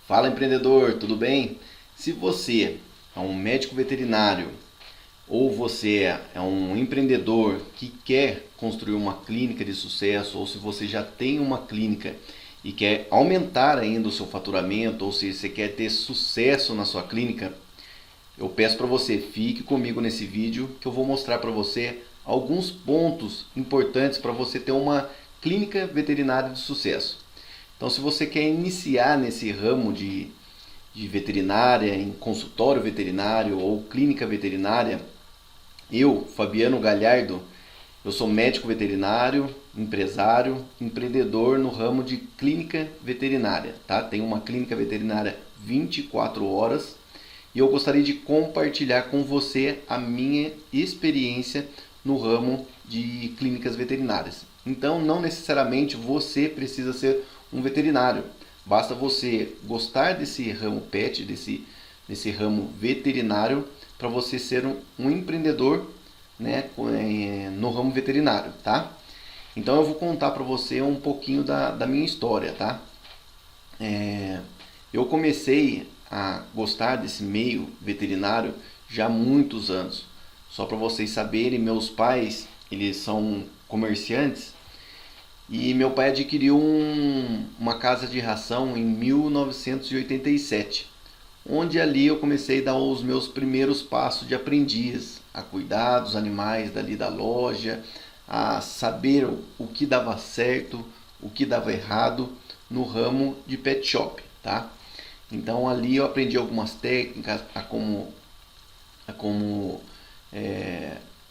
Fala empreendedor, tudo bem? Se você é um médico veterinário ou você é um empreendedor que quer construir uma clínica de sucesso, ou se você já tem uma clínica e quer aumentar ainda o seu faturamento, ou se você quer ter sucesso na sua clínica, eu peço para você, fique comigo nesse vídeo que eu vou mostrar para você alguns pontos importantes para você ter uma clínica veterinária de sucesso. Então, se você quer iniciar nesse ramo de veterinária, em consultório veterinário ou clínica veterinária, eu, Fabiano Galhardo, eu sou médico veterinário, empresário, empreendedor no ramo de clínica veterinária, tá? Tenho uma clínica veterinária 24 horas e eu gostaria de compartilhar com você a minha experiência no ramo de clínicas veterinárias. Então, não necessariamente você precisa ser um veterinário. Basta você gostar desse ramo pet, desse ramo veterinário, para você ser um empreendedor, né, no ramo veterinário, tá? Então eu vou contar para você um pouquinho da minha história, tá? Eu comecei a gostar desse meio veterinário já há muitos anos. Só para vocês saberem, meus pais, eles são comerciantes e meu pai adquiriu uma casa de ração em 1987, onde ali eu comecei a dar os meus primeiros passos de aprendiz, a cuidar dos animais dali da loja, a saber o que dava certo, o que dava errado no ramo de pet shop, tá? Então ali eu aprendi algumas técnicas a como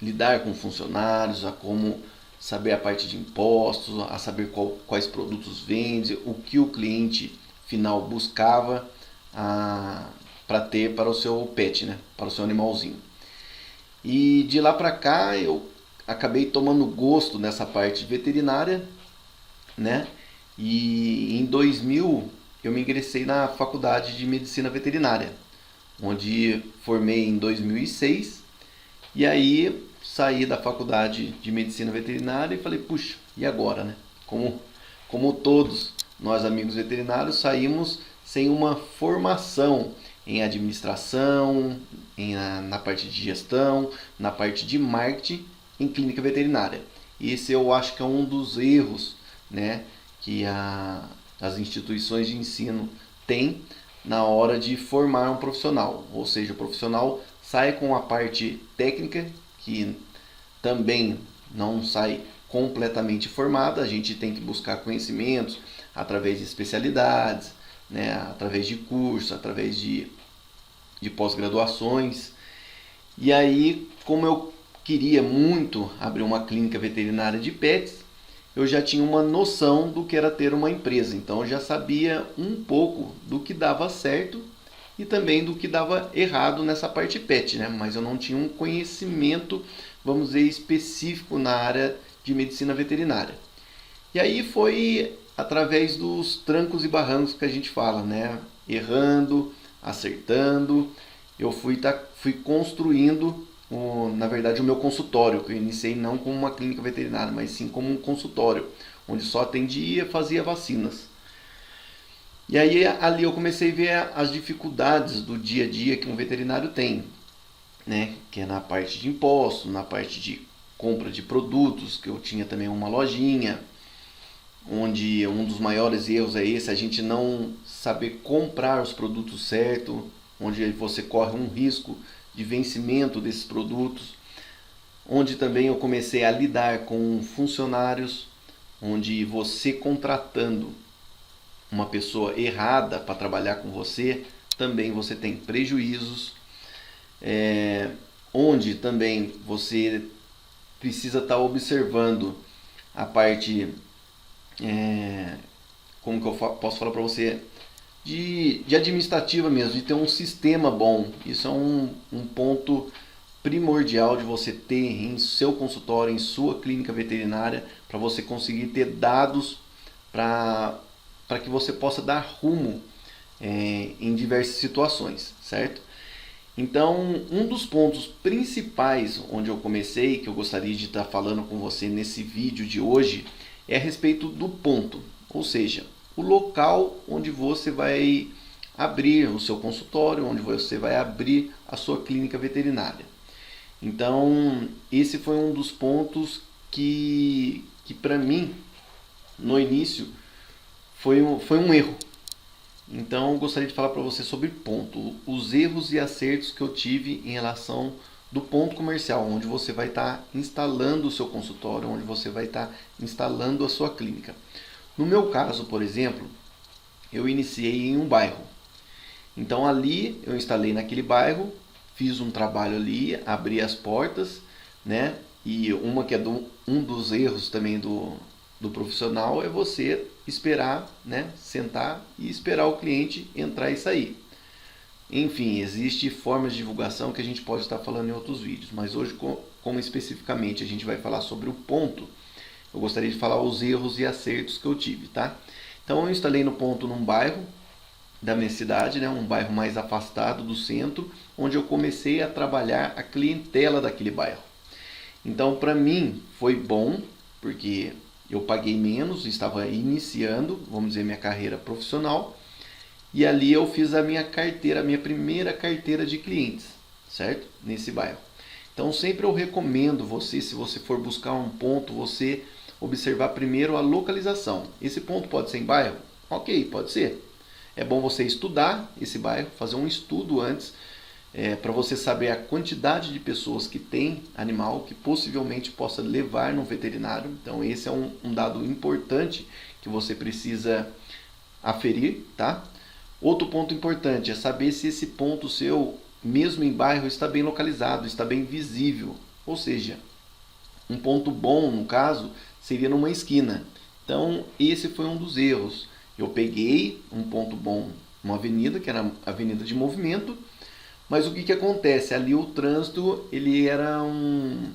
lidar com funcionários, a como saber a parte de impostos, a saber quais produtos vende, o que o cliente final buscava para ter para o seu pet, né? Para o seu animalzinho. E de lá para cá eu acabei tomando gosto nessa parte veterinária, né? E em 2000 eu me ingressei na faculdade de medicina veterinária, onde formei em 2006. E aí saí da faculdade de medicina veterinária e falei, puxa, e agora, né? Como todos nós amigos veterinários saímos sem uma formação em administração, na parte de gestão, na parte de marketing em clínica veterinária. Esse eu acho que é um dos erros, né, que as instituições de ensino têm na hora de formar um profissional. Ou seja, o profissional sai com a parte técnica, que também não sai completamente formada. A gente tem que buscar conhecimentos através de especialidades, né, através de cursos, através de pós-graduações. E aí, como eu queria muito abrir uma clínica veterinária de pets, eu já tinha uma noção do que era ter uma empresa. Então eu já sabia um pouco do que dava certo e também do que dava errado nessa parte pet, né? Mas eu não tinha um conhecimento, vamos dizer, específico na área de medicina veterinária. E aí foi através dos trancos e barrancos que a gente fala, né? Errando, acertando, eu fui construindo, na verdade, o meu consultório, que eu iniciei não como uma clínica veterinária, mas sim como um consultório, onde só atendia e fazia vacinas. E aí ali eu comecei a ver as dificuldades do dia a dia que um veterinário tem, né? Que é na parte de impostos, na parte de compra de produtos, que eu tinha também uma lojinha, onde um dos maiores erros é esse, a gente não saber comprar os produtos certos, onde você corre um risco de vencimento desses produtos, onde também eu comecei a lidar com funcionários, onde você contratando uma pessoa errada para trabalhar com você, também você tem prejuízos, onde também você precisa estar observando a parte, como que eu posso falar para você, de administrativa mesmo, de ter um sistema bom. Isso é um ponto primordial de você ter em seu consultório, em sua clínica veterinária, para você conseguir ter dados para que você possa dar rumo em diversas situações, certo? Então, um dos pontos principais onde eu comecei, que eu gostaria de estar falando com você nesse vídeo de hoje, é a respeito do ponto, ou seja, o local onde você vai abrir o seu consultório, onde você vai abrir a sua clínica veterinária. Então, esse foi um dos pontos que para mim, no início, foi um erro. Então, eu gostaria de falar para você sobre os erros e acertos que eu tive em relação do ponto comercial, onde você vai estar instalando o seu consultório, onde você vai estar instalando a sua clínica. No meu caso, por exemplo, eu iniciei em um bairro. Então ali eu instalei naquele bairro, fiz um trabalho ali, abri as portas, né? E uma que é um dos erros também do profissional é você esperar, né? Sentar e esperar o cliente entrar e sair. Enfim, existem formas de divulgação que a gente pode estar falando em outros vídeos, mas hoje, como especificamente a gente vai falar sobre o ponto, eu gostaria de falar os erros e acertos que eu tive, tá? Então eu instalei no ponto num bairro da minha cidade, né, um bairro mais afastado do centro, onde eu comecei a trabalhar a clientela daquele bairro. Então para mim foi bom, porque eu paguei menos, estava iniciando, vamos dizer, minha carreira profissional, e ali eu fiz a minha carteira, a minha primeira carteira de clientes, certo? Nesse bairro. Então sempre eu recomendo você, se você for buscar um ponto, você observar primeiro a localização. Esse ponto pode ser em bairro? Ok, pode ser. É bom você estudar esse bairro, fazer um estudo antes, para você saber a quantidade de pessoas que tem animal que possivelmente possa levar no veterinário. Então esse é um dado importante que você precisa aferir, tá? Outro ponto importante é saber se esse ponto seu, mesmo em bairro, está bem localizado, está bem visível. Ou seja, um ponto bom, no caso, seria numa esquina. Então, esse foi um dos erros. Eu peguei um ponto bom, uma avenida, que era a avenida de movimento, mas o que acontece? Ali o trânsito, ele era um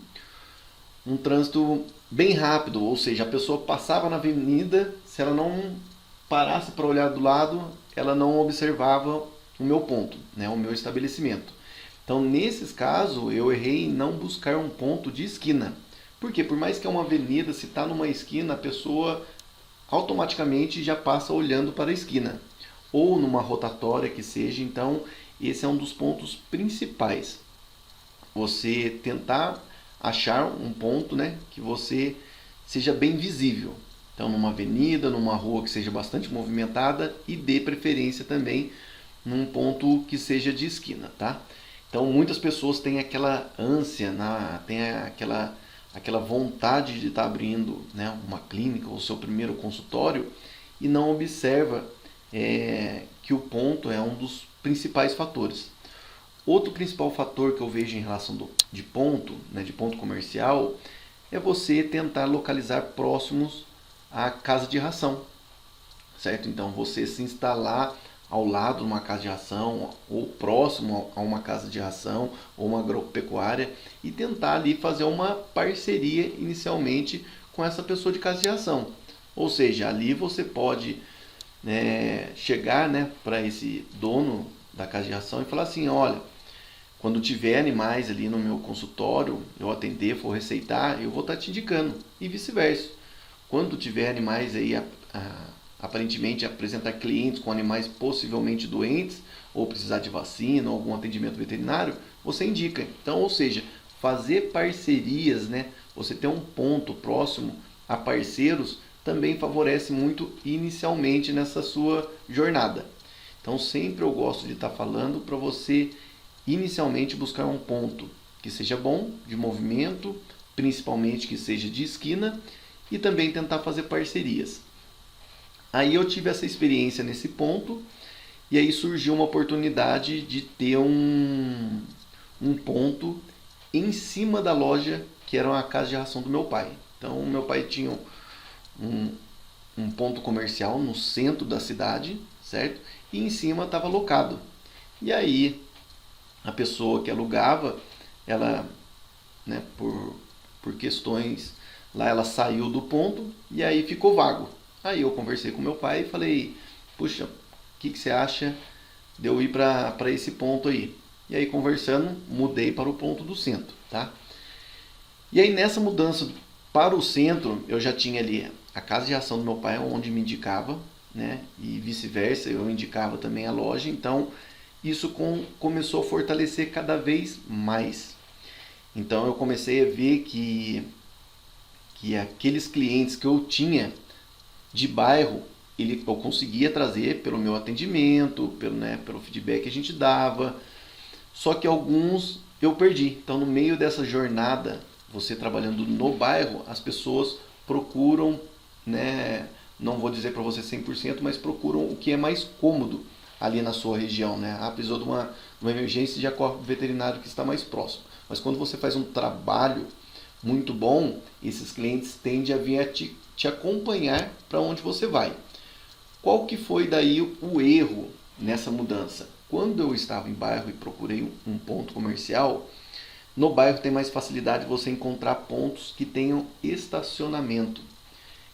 trânsito bem rápido, ou seja, a pessoa passava na avenida, se ela não parasse para olhar do lado, ela não observava o meu ponto, né, o meu estabelecimento. Então, nesses casos, eu errei em não buscar um ponto de esquina. Porque por mais que é uma avenida, se está numa esquina, a pessoa automaticamente já passa olhando para a esquina. Ou numa rotatória que seja. Então, esse é um dos pontos principais. Você tentar achar um ponto, né, que você seja bem visível. Então, numa avenida, numa rua que seja bastante movimentada e dê preferência também num ponto que seja de esquina, tá? Então, muitas pessoas têm aquela ânsia, têm aquela vontade de estar abrindo, né, uma clínica ou seu primeiro consultório e não observa que o ponto é um dos principais fatores. Outro principal fator que eu vejo em relação de ponto, né, de ponto comercial, é você tentar localizar próximos à casa de ração, certo? Então você se instalar ao lado de uma casa de ração ou próximo a uma casa de ração ou uma agropecuária e tentar ali fazer uma parceria inicialmente com essa pessoa de casa de ração. Ou seja, ali você pode chegar, né, para esse dono da casa de ração e falar assim, olha, quando tiver animais ali no meu consultório, eu atender, for receitar, eu vou estar te indicando e vice-versa. Quando tiver animais aí aparentemente apresentar clientes com animais possivelmente doentes ou precisar de vacina ou algum atendimento veterinário, você indica. Então, ou seja, fazer parcerias, né? Você ter um ponto próximo a parceiros também favorece muito inicialmente nessa sua jornada. Então, sempre eu gosto de estar falando para você inicialmente buscar um ponto que seja bom, de movimento, principalmente que seja de esquina, e também tentar fazer parcerias. Aí eu tive essa experiência nesse ponto, e aí surgiu uma oportunidade de ter um ponto em cima da loja, que era uma casa de ração do meu pai. Então, meu pai tinha um ponto comercial no centro da cidade, certo? E em cima estava locado. E aí, a pessoa que alugava, ela, né, por questões lá, ela saiu do ponto e aí ficou vago. Aí eu conversei com meu pai e falei, puxa, o que você acha de eu ir para esse ponto aí? E aí conversando, mudei para o ponto do centro, tá? E aí nessa mudança para o centro, eu já tinha ali a casa de ração do meu pai, onde me indicava, né? E vice-versa, eu indicava também a loja, então isso começou a fortalecer cada vez mais. Então eu comecei a ver que aqueles clientes que eu tinha de bairro, eu conseguia trazer pelo meu atendimento, pelo feedback que a gente dava, só que alguns eu perdi. Então no meio dessa jornada, você trabalhando no bairro, as pessoas procuram, né, não vou dizer para você 100%, mas procuram o que é mais cômodo ali na sua região, né? Precisou de uma emergência, já corre o veterinário que está mais próximo. Mas quando você faz um trabalho muito bom, esses clientes tendem a vir a te acompanhar para onde você vai. Qual que foi daí o erro nessa mudança? Quando eu estava em bairro e procurei um ponto comercial, no bairro tem mais facilidade de você encontrar pontos que tenham estacionamento.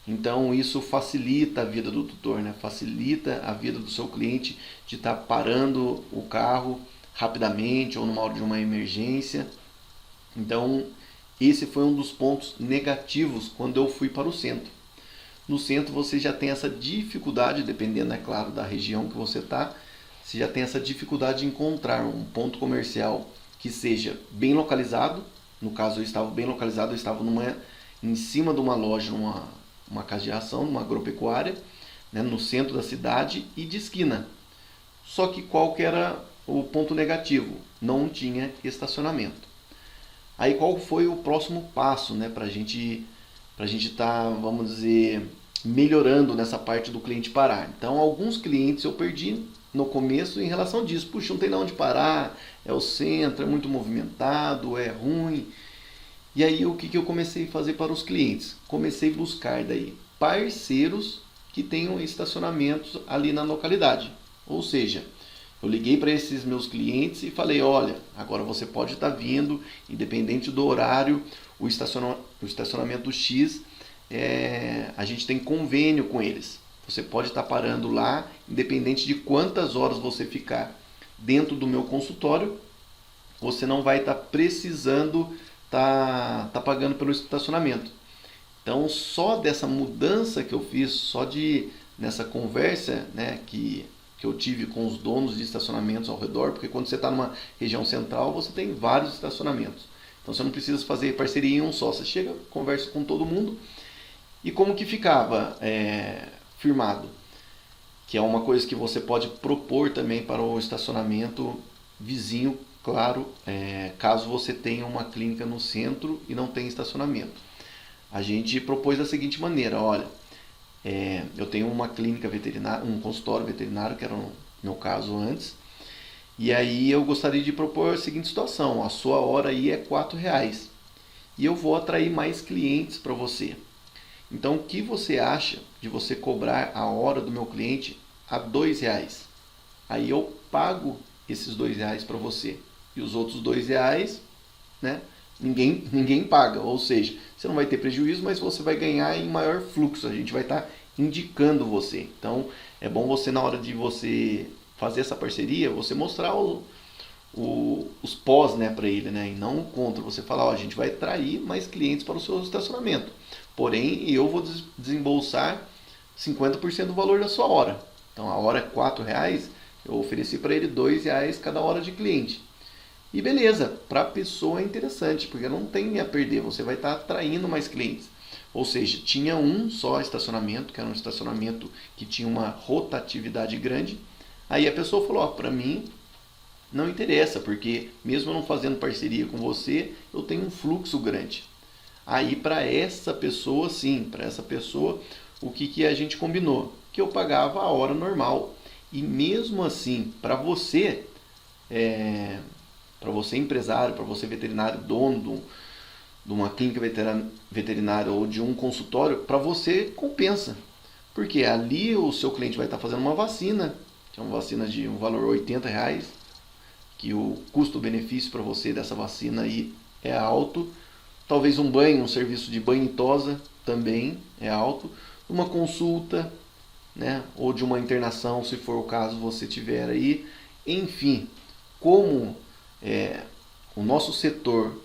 Então isso facilita a vida do tutor, né? Facilita a vida do seu cliente de estar parando o carro rapidamente ou numa hora de uma emergência. Então esse foi um dos pontos negativos quando eu fui para o centro. No centro você já tem essa dificuldade, dependendo, é claro, da região que você está, você já tem essa dificuldade de encontrar um ponto comercial que seja bem localizado. No caso eu estava bem localizado, eu estava em cima de uma loja, uma casa de ração, numa agropecuária, né, no centro da cidade e de esquina. Só que qual que era o ponto negativo? Não tinha estacionamento. Aí qual foi o próximo passo, né, para a gente estar, vamos dizer, melhorando nessa parte do cliente parar? Então alguns clientes eu perdi no começo em relação disso. Puxa, não tem onde parar, é o centro, é muito movimentado, é ruim. E aí o que eu comecei a fazer para os clientes? Comecei a buscar daí parceiros que tenham estacionamentos ali na localidade. Ou seja, eu liguei para esses meus clientes e falei, olha, agora você pode estar vindo, independente do horário, o estacionamento X, a gente tem convênio com eles. Você pode estar parando lá, independente de quantas horas você ficar dentro do meu consultório, você não vai estar precisando tá pagando pelo estacionamento. Então, só dessa mudança que eu fiz, nessa conversa, né, que eu tive com os donos de estacionamentos ao redor, porque quando você está numa região central, você tem vários estacionamentos. Então, você não precisa fazer parceria em um só. Você chega, conversa com todo mundo. E como que ficava firmado? Que é uma coisa que você pode propor também para o estacionamento vizinho. Claro, caso você tenha uma clínica no centro e não tenha estacionamento. A gente propôs da seguinte maneira, olha, eu tenho uma clínica veterinária, um consultório veterinário, que era o meu caso antes, e aí eu gostaria de propor a seguinte situação, a sua hora aí é R$4, e eu vou atrair mais clientes para você. Então o que você acha de você cobrar a hora do meu cliente a R$2? Aí eu pago esses R$2 para você. E os outros R$2, né, ninguém paga. Ou seja, você não vai ter prejuízo, mas você vai ganhar em maior fluxo. A gente vai estar indicando você. Então, é bom você, na hora de você fazer essa parceria, você mostrar os pós, né, para ele, né, e não o contra. Você falar, ó, a gente vai atrair mais clientes para o seu estacionamento. Porém, eu vou desembolsar 50% do valor da sua hora. Então, a hora é R$4, eu ofereci para ele R$2 cada hora de cliente. E beleza, para a pessoa é interessante, porque não tem a perder, você vai estar atraindo mais clientes. Ou seja, tinha um só estacionamento, que era um estacionamento que tinha uma rotatividade grande. Aí a pessoa falou, para mim não interessa, porque mesmo eu não fazendo parceria com você, eu tenho um fluxo grande. Aí para essa pessoa, sim, para essa pessoa, o que a gente combinou? Que eu pagava a hora normal. E mesmo assim, para você empresário, para você veterinário, dono de uma clínica veterinária ou de um consultório, para você compensa. Porque ali o seu cliente vai estar fazendo uma vacina, que é uma vacina de um valor R$80, que o custo-benefício para você dessa vacina aí é alto. Talvez um banho, um serviço de banho e tosa também é alto. Uma consulta, né, ou de uma internação, se for o caso você tiver aí. Enfim, como o nosso setor,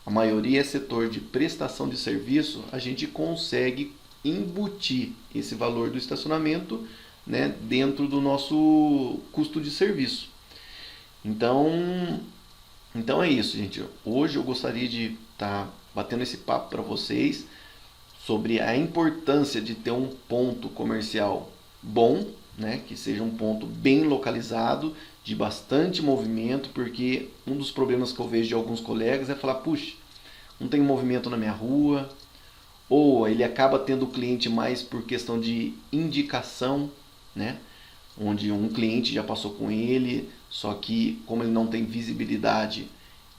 a maioria é setor de prestação de serviço, a gente consegue embutir esse valor do estacionamento né, dentro do nosso custo de serviço. Então é isso, gente. Hoje eu gostaria de estar batendo esse papo para vocês sobre a importância de ter um ponto comercial bom, né, que seja um ponto bem localizado, de bastante movimento, porque um dos problemas que eu vejo de alguns colegas é falar, puxa, não tem movimento na minha rua, ou ele acaba tendo o cliente mais por questão de indicação, né? Onde um cliente já passou com ele, só que como ele não tem visibilidade,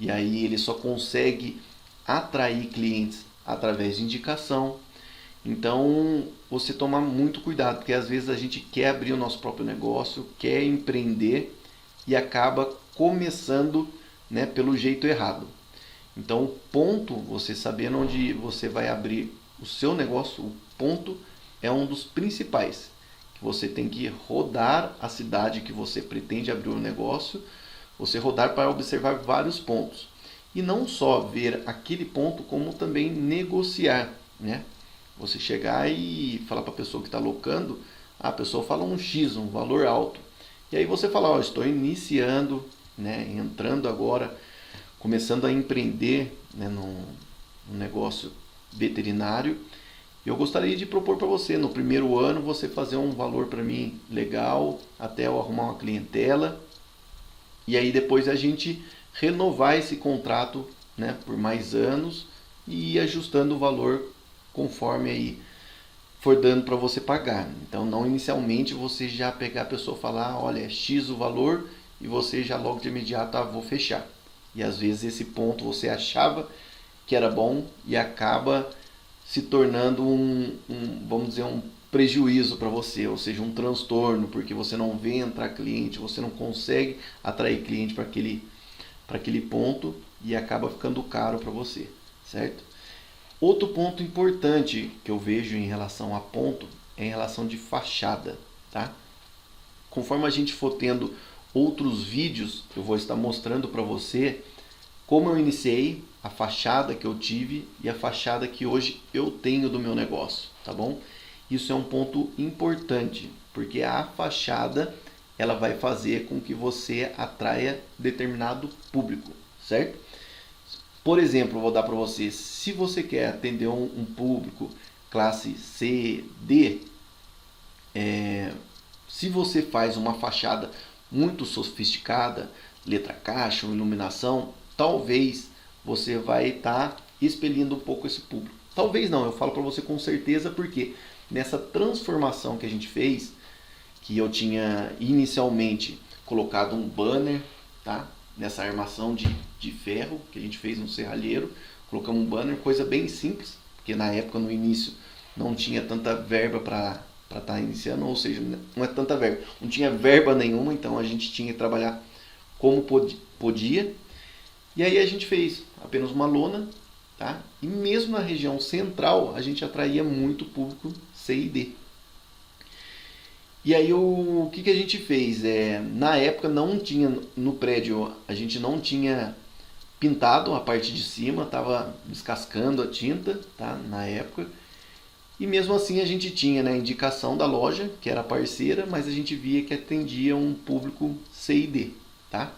e aí ele só consegue atrair clientes através de indicação. Então, você tomar muito cuidado, porque às vezes a gente quer abrir o nosso próprio negócio, quer empreender e acaba começando, né, pelo jeito errado. Então, o ponto, você sabendo onde você vai abrir o seu negócio, o ponto é um dos principais. Você tem que rodar a cidade que você pretende abrir o negócio, você rodar para observar vários pontos. E não só ver aquele ponto, como também negociar, né? Você chegar e falar para a pessoa que está locando, a pessoa fala um X, um valor alto. E aí você fala, ó, estou iniciando, né, entrando agora, começando a empreender, né, num negócio veterinário. Eu gostaria de propor para você, no primeiro ano, você fazer um valor para mim legal, até eu arrumar uma clientela. E aí depois a gente renovar esse contrato, né, por mais anos e ir ajustando o valor conforme aí for dando para você pagar. Então não inicialmente você já pegar a pessoa e falar, olha, é X o valor e você já logo de imediato, vou fechar. E às vezes esse ponto você achava que era bom e acaba se tornando vamos dizer, um prejuízo para você, ou seja, um transtorno, porque você não vê entrar cliente, você não consegue atrair cliente para aquele ponto e acaba ficando caro para você, certo? Outro ponto importante que eu vejo em relação a ponto é em relação de fachada, tá? Conforme a gente for tendo outros vídeos, eu vou estar mostrando para você como eu iniciei, a fachada que eu tive e a fachada que hoje eu tenho do meu negócio, tá bom? Isso é um ponto importante, porque a fachada ela vai fazer com que você atraia determinado público, certo? Por exemplo, eu vou dar para você, se você quer atender um público classe C, D, se você faz uma fachada muito sofisticada, letra caixa, iluminação, talvez você vai estar expelindo um pouco esse público. Talvez não, eu falo para você com certeza, porque nessa transformação que a gente fez, que eu tinha inicialmente colocado um banner, tá? Nessa armação de ferro que a gente fez no serralheiro, colocamos um banner, coisa bem simples, porque na época, no início, não tinha tanta verba para estar iniciando, ou seja, não é tanta verba, não tinha verba nenhuma, então a gente tinha que trabalhar como podia. E aí a gente fez apenas uma lona, tá? E mesmo na região central a gente atraía muito público C e D. E aí o que a gente fez? Na época não tinha, no prédio a gente não tinha pintado a parte de cima, estava descascando a tinta, tá? Na época. E mesmo assim a gente tinha, né, a indicação da loja, que era parceira, mas a gente via que atendia um público C e D, tá?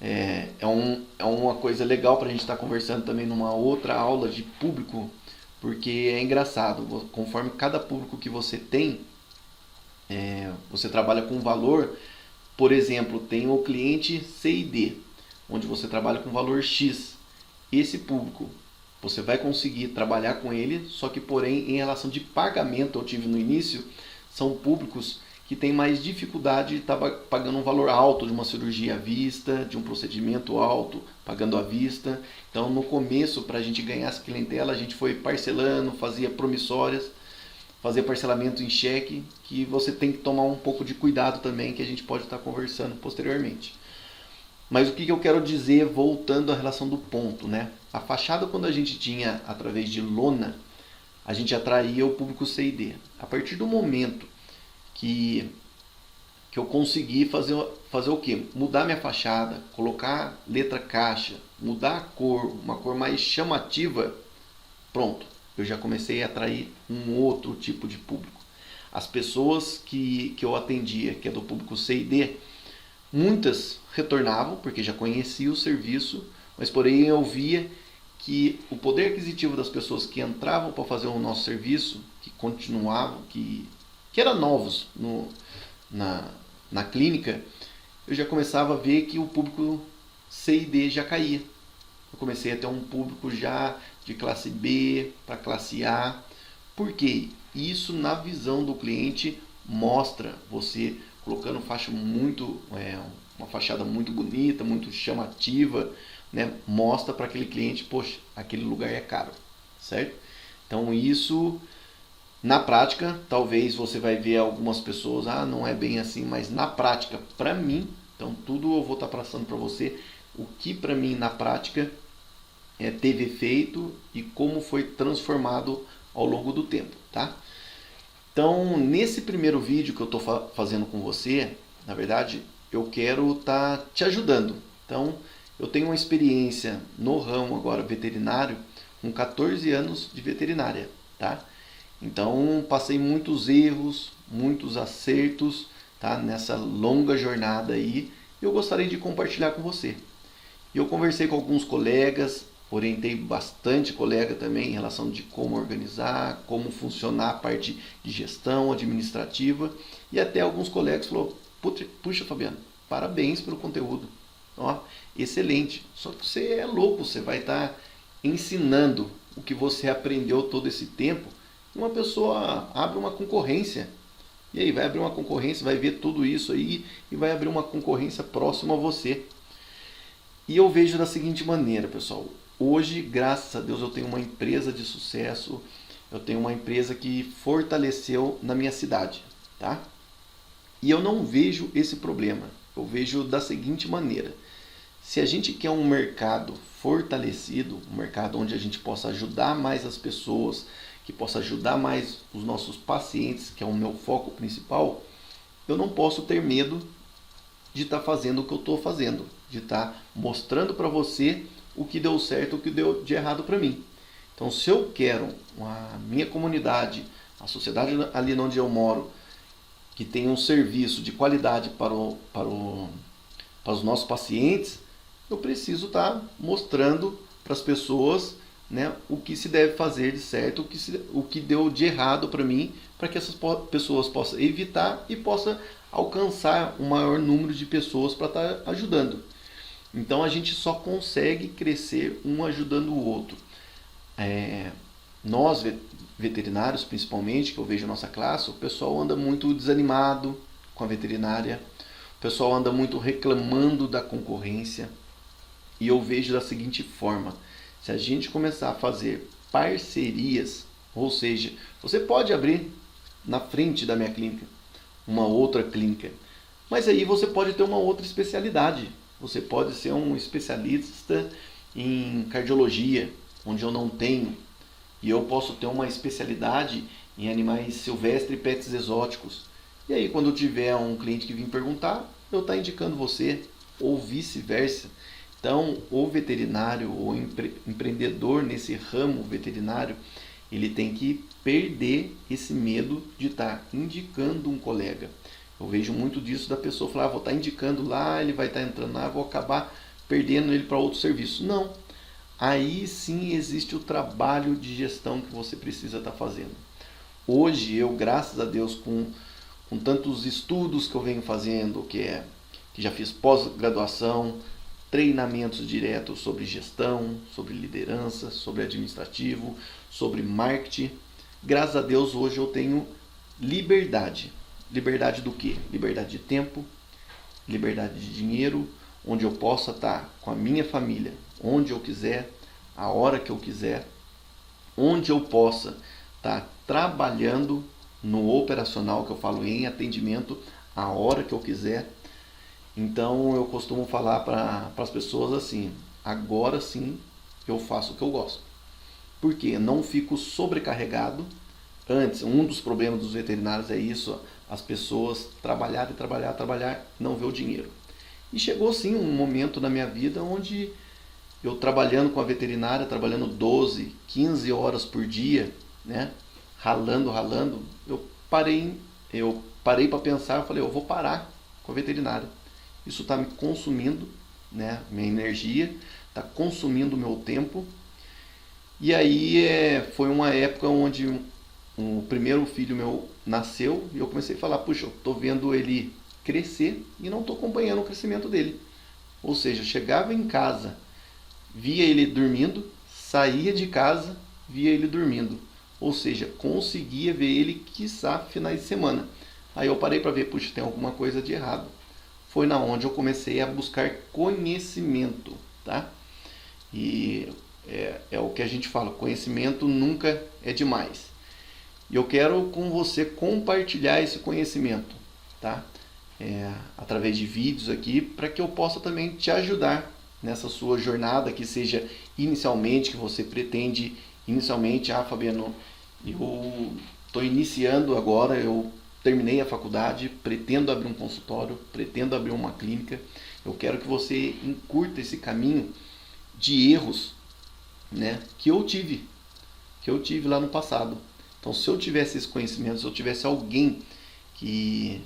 É uma coisa legal para a gente estar conversando também numa outra aula de público, porque é engraçado, conforme cada público que você tem, você trabalha com valor. Por exemplo, tem o cliente C e D, onde você trabalha com valor X. Esse público, você vai conseguir trabalhar com ele, só que porém em relação de pagamento, eu tive no início, são públicos que têm mais dificuldade de estar pagando um valor alto de uma cirurgia à vista, de um procedimento alto, pagando à vista. Então no começo, para a gente ganhar essa clientela, a gente foi parcelando, fazia promissórias, fazia parcelamento em cheque, que você tem que tomar um pouco de cuidado também, que a gente pode estar conversando posteriormente. Mas o que eu quero dizer, voltando à relação do ponto, né? A fachada, quando a gente tinha através de lona, a gente atraía o público C e D. A partir do momento que eu consegui fazer o quê? Mudar minha fachada, colocar letra caixa, mudar a cor, uma cor mais chamativa, pronto. Eu já comecei a atrair um outro tipo de público. As pessoas que eu atendia, que é do público C e D, muitas retornavam porque já conhecia o serviço, mas porém eu via que o poder aquisitivo das pessoas que entravam para fazer o nosso serviço, que continuavam, que eram novos na clínica, eu já começava a ver que o público C e D já caía. Eu comecei a ter um público já de classe B para classe A. Por quê? Isso na visão do cliente mostra você colocando uma fachada muito bonita, muito chamativa, né? Mostra para aquele cliente, poxa, aquele lugar é caro, certo? Então isso, na prática, talvez você vai ver algumas pessoas, não é bem assim, mas na prática, para mim, então tudo eu vou estar passando para você, o que para mim na prática teve efeito e como foi transformado ao longo do tempo, tá? Então, nesse primeiro vídeo que eu estou fazendo com você, na verdade, eu quero estar te ajudando. Então, eu tenho uma experiência no ramo agora veterinário, com 14 anos de veterinária, tá? Então, passei muitos erros, muitos acertos, tá? Nessa longa jornada aí, eu gostaria de compartilhar com você. Eu conversei com alguns colegas, orientei bastante colega também em relação de como organizar, como funcionar a parte de gestão administrativa, e até alguns colegas falaram, puxa Fabiano, parabéns pelo conteúdo, ó, excelente, só que você é louco, você vai estar ensinando o que você aprendeu todo esse tempo, e uma pessoa abre uma concorrência, e aí vai abrir uma concorrência, vai ver tudo isso aí, e vai abrir uma concorrência próxima a você. E eu vejo da seguinte maneira, pessoal. Hoje, graças a Deus, eu tenho uma empresa de sucesso, eu tenho uma empresa que fortaleceu na minha cidade, tá? E eu não vejo esse problema. Eu vejo da seguinte maneira. Se a gente quer um mercado fortalecido, um mercado onde a gente possa ajudar mais as pessoas, que possa ajudar mais os nossos pacientes, que é o meu foco principal, eu não posso ter medo de estar fazendo o que eu estou fazendo, de estar mostrando para você o que deu certo, o que deu de errado para mim. Então, se eu quero a minha comunidade, a sociedade ali onde eu moro, que tenha um serviço de qualidade para os nossos pacientes, eu preciso estar mostrando para as pessoas, né, o que se deve fazer de certo, o que deu de errado para mim, para que essas pessoas possam evitar e possam alcançar um maior número de pessoas para estar ajudando. Então a gente só consegue crescer um ajudando o outro. Nós veterinários, principalmente, que eu vejo a nossa classe, o pessoal anda muito desanimado com a veterinária, o pessoal anda muito reclamando da concorrência, e eu vejo da seguinte forma: se a gente começar a fazer parcerias, ou seja, você pode abrir na frente da minha clínica uma outra clínica, mas aí você pode ter uma outra especialidade. Você pode ser um especialista em cardiologia, onde eu não tenho, e eu posso ter uma especialidade em animais silvestres e pets exóticos. E aí, quando eu tiver um cliente que vir perguntar, eu estou indicando você, ou vice-versa. Então, o veterinário, ou empreendedor nesse ramo veterinário, ele tem que perder esse medo de estar indicando um colega. Eu vejo muito disso da pessoa falar, vou estar indicando lá, ele vai estar entrando lá, vou acabar perdendo ele para outro serviço. Não. Aí sim existe o trabalho de gestão que você precisa estar fazendo. Hoje eu, graças a Deus, com tantos estudos que eu venho fazendo, que já fiz pós-graduação, treinamentos diretos sobre gestão, sobre liderança, sobre administrativo, sobre marketing, graças a Deus hoje eu tenho liberdade. Liberdade do quê? Liberdade de tempo, liberdade de dinheiro, onde eu possa estar com a minha família, onde eu quiser, a hora que eu quiser, onde eu possa estar trabalhando no operacional, que eu falo em atendimento, a hora que eu quiser. Então eu costumo falar para as pessoas assim, agora sim eu faço o que eu gosto. Porque não fico sobrecarregado. Antes, um dos problemas dos veterinários é isso, as pessoas trabalhar, não ver o dinheiro. E chegou sim um momento na minha vida onde eu trabalhando com a veterinária, trabalhando 12, 15 horas por dia, né? Ralando, eu eu parei para pensar, eu falei, eu vou parar com a veterinária. Isso está me consumindo, né, minha energia, está consumindo meu tempo. E aí foi uma época onde o primeiro filho meu nasceu e eu comecei a falar, puxa, eu estou vendo ele crescer e não estou acompanhando o crescimento dele. Ou seja, eu chegava em casa, via ele dormindo, saía de casa, via ele dormindo. Ou seja, conseguia ver ele, quiçá, finais de semana. Aí eu parei para ver, puxa, tem alguma coisa de errado. Foi na onde eu comecei a buscar conhecimento, tá? E é o que a gente fala, conhecimento nunca é demais. E eu quero com você compartilhar esse conhecimento, tá? Através de vídeos aqui, para que eu possa também te ajudar nessa sua jornada, que seja inicialmente, que você pretende inicialmente, Fabiano, eu estou iniciando agora, eu terminei a faculdade, pretendo abrir um consultório, pretendo abrir uma clínica, eu quero que você encurta esse caminho de erros, né, que eu tive lá no passado. Então, se eu tivesse esse conhecimento, se eu tivesse alguém que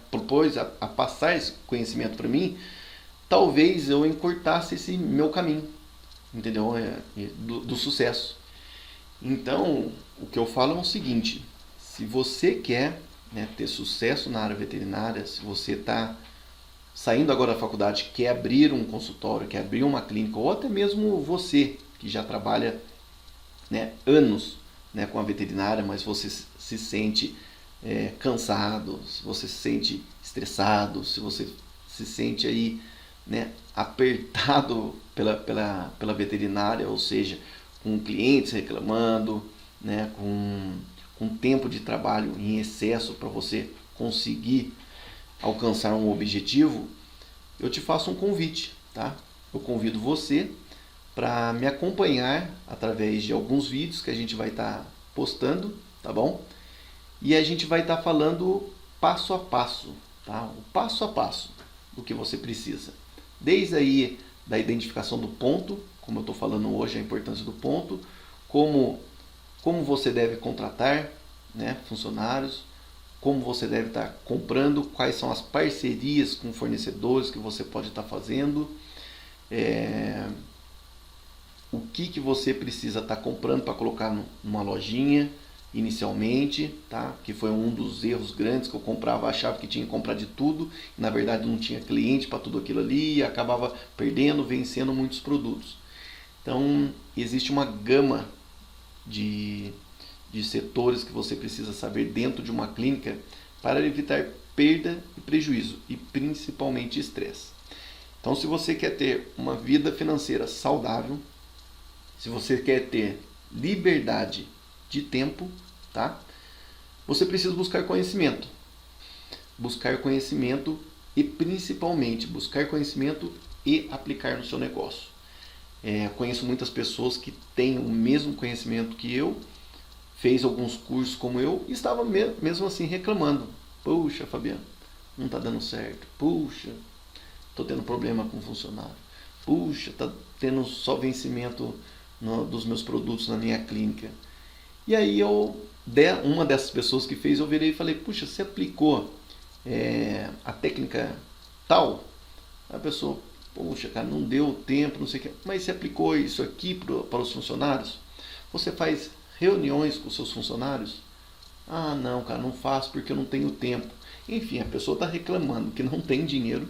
propôs a passar esse conhecimento para mim, talvez eu encurtasse esse meu caminho, entendeu? Do sucesso. Então, o que eu falo é o seguinte: se você quer, né, ter sucesso na área veterinária, se você está saindo agora da faculdade, quer abrir um consultório, quer abrir uma clínica, ou até mesmo você que já trabalha, né, anos, né, com a veterinária, mas você se sente cansado, se você se sente estressado, se você se sente aí, né, apertado pela veterinária, ou seja, com clientes reclamando, né, com tempo de trabalho em excesso para você conseguir alcançar um objetivo, eu te faço um convite, tá? Eu convido você para me acompanhar através de alguns vídeos que a gente vai estar postando, tá bom? E a gente vai estar falando passo a passo, tá? O passo a passo do que você precisa. Desde aí da identificação do ponto, como eu estou falando hoje, a importância do ponto, como você deve contratar, né, funcionários, como você deve estar comprando, quais são as parcerias com fornecedores que você pode estar fazendo, o que você precisa estar comprando para colocar numa lojinha inicialmente, tá? Que foi um dos erros grandes, que eu comprava, achava que tinha que comprar de tudo, e na verdade não tinha cliente para tudo aquilo ali, e acabava perdendo, vencendo muitos produtos. Então existe uma gama de setores que você precisa saber dentro de uma clínica para evitar perda e prejuízo, e principalmente estresse. Então, se você quer ter uma vida financeira saudável, se você quer ter liberdade de tempo, tá? Você precisa buscar conhecimento. Buscar conhecimento e principalmente buscar conhecimento e aplicar no seu negócio. Conheço muitas pessoas que têm o mesmo conhecimento que eu, fez alguns cursos como eu e estava mesmo assim reclamando. Puxa, Fabiano, não está dando certo. Puxa, estou tendo problema com o funcionário. Puxa, está tendo só vencimento dos meus produtos na minha clínica. E aí uma dessas pessoas que fez, eu virei e falei, puxa, você aplicou a técnica tal? A pessoa, puxa, cara, não deu tempo, não sei o que. Mas você aplicou isso aqui para os funcionários? Você faz reuniões com seus funcionários? Ah, não, cara, não faço porque eu não tenho tempo. Enfim, a pessoa está reclamando que não tem dinheiro,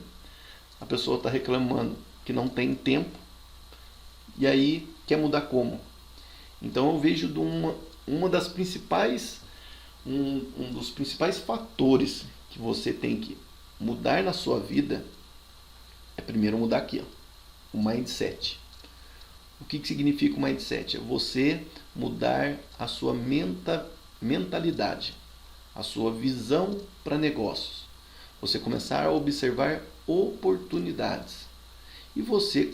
a pessoa está reclamando que não tem tempo, e aí quer mudar como? Então eu vejo uma das principais, um dos principais fatores que você tem que mudar na sua vida é primeiro mudar aqui, ó, o mindset. O que significa o mindset? É você mudar a sua mentalidade, a sua visão para negócios. Você começar a observar oportunidades e você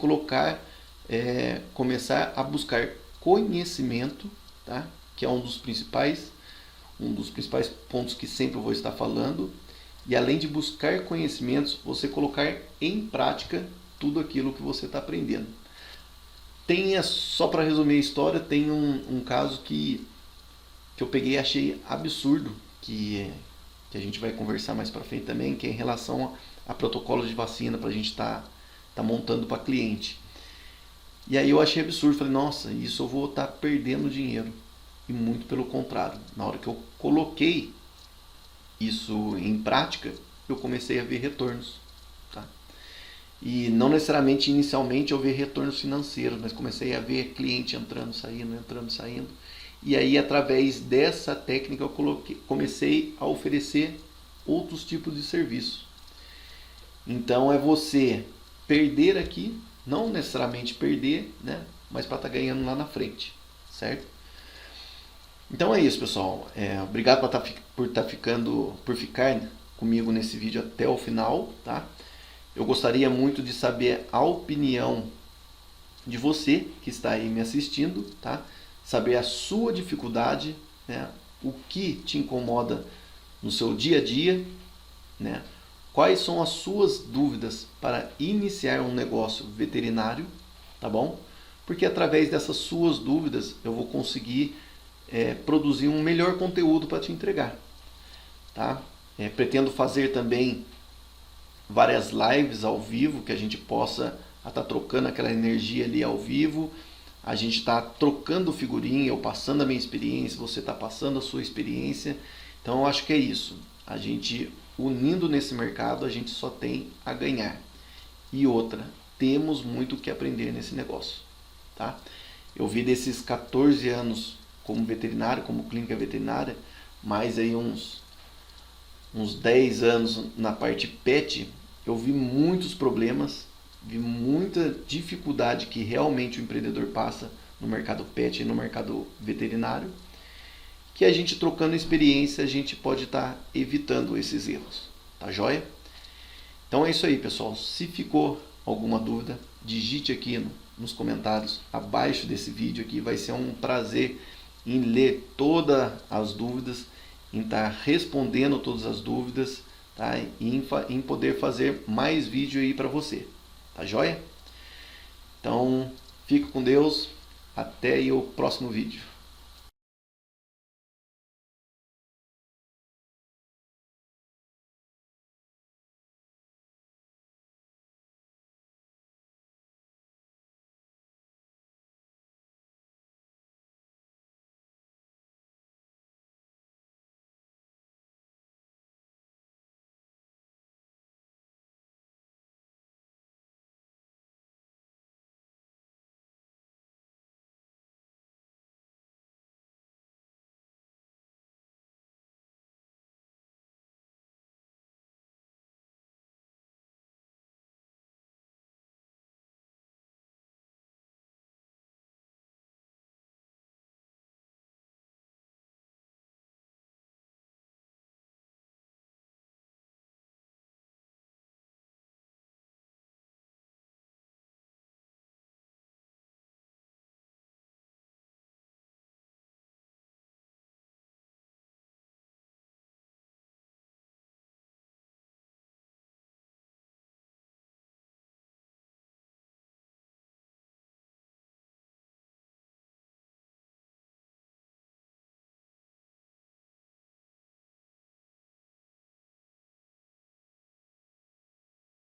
começar a buscar conhecimento, tá? Que é um dos principais pontos que sempre eu vou estar falando. E além de buscar conhecimentos, você colocar em prática tudo aquilo que você está aprendendo. Só para resumir a história, tem um caso que eu peguei e achei absurdo, que a gente vai conversar mais para frente também, que é em relação a protocolo de vacina para a gente tá montando para cliente. E aí eu achei absurdo, falei, nossa, isso eu vou estar perdendo dinheiro. E muito pelo contrário, na hora que eu coloquei isso em prática, eu comecei a ver retornos. Tá? E não necessariamente inicialmente eu ver retornos financeiros, mas comecei a ver cliente entrando, saindo. E aí através dessa técnica eu comecei a oferecer outros tipos de serviço. Então é você perder aqui, não necessariamente perder, né? Mas para estar ganhando lá na frente, certo? Então é isso, pessoal. Obrigado por ficar comigo nesse vídeo até o final, tá? Eu gostaria muito de saber a opinião de você que está aí me assistindo, tá? Saber a sua dificuldade, né? O que te incomoda no seu dia a dia, né? Quais são as suas dúvidas para iniciar um negócio veterinário, tá bom? Porque através dessas suas dúvidas eu vou conseguir produzir um melhor conteúdo para te entregar, tá? Pretendo fazer também várias lives ao vivo, que a gente possa estar trocando aquela energia ali ao vivo, a gente está trocando figurinha, eu passando a minha experiência, você está passando a sua experiência. Então eu acho que é isso, a gente unindo nesse mercado a gente só tem a ganhar. E outra, temos muito o que aprender nesse negócio, tá? Eu vi desses 14 anos como veterinário, como clínica veterinária, mais aí uns 10 anos na parte pet, eu vi muitos problemas, vi muita dificuldade que realmente o empreendedor passa no mercado pet e no mercado veterinário, que a gente trocando experiência a gente pode estar evitando esses erros, tá joia? Então é isso aí, pessoal. Se ficou alguma dúvida, digite aqui nos comentários abaixo desse vídeo aqui, vai ser um prazer em ler todas as dúvidas, em estar respondendo todas as dúvidas, tá? E em poder fazer mais vídeo aí para você, tá joia? Então, fica com Deus, até aí o próximo vídeo.